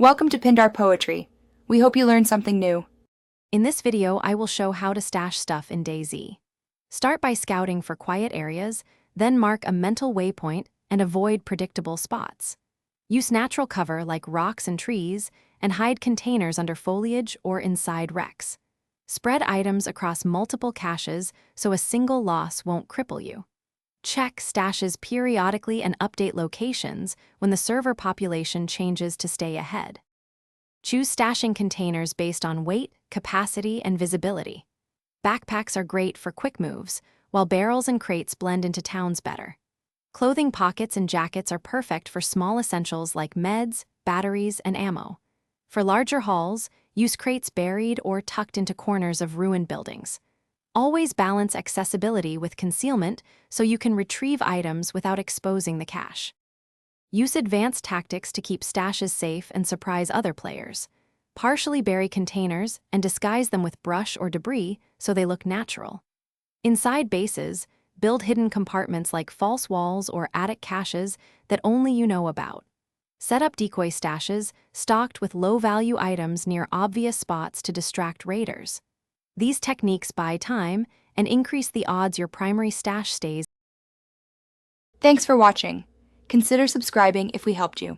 Welcome to Pindar Poetry. We hope you learned something new. In this video, I will show how to stash stuff in Dayz. Start by scouting for quiet areas, then mark a mental waypoint and avoid predictable spots. Use natural cover like rocks and trees, and hide containers under foliage or inside wrecks. Spread items across multiple caches so a single loss won't cripple you. Check stashes periodically and update locations when the server population changes to stay ahead. Choose stashing containers based on weight, capacity, and visibility. Backpacks are great for quick moves, while barrels and crates blend into towns better. Clothing pockets and jackets are perfect for small essentials like meds, batteries, and ammo. For larger hauls, use crates buried or tucked into corners of ruined buildings. Always balance accessibility with concealment so you can retrieve items without exposing the cache. Use advanced tactics to keep stashes safe and surprise other players. Partially bury containers and disguise them with brush or debris so they look natural. Inside bases, build hidden compartments like false walls or attic caches that only you know about. Set up decoy stashes stocked with low-value items near obvious spots to distract raiders. These techniques buy time and increase the odds your primary stash stays. Thanks for watching. Consider subscribing if we helped you.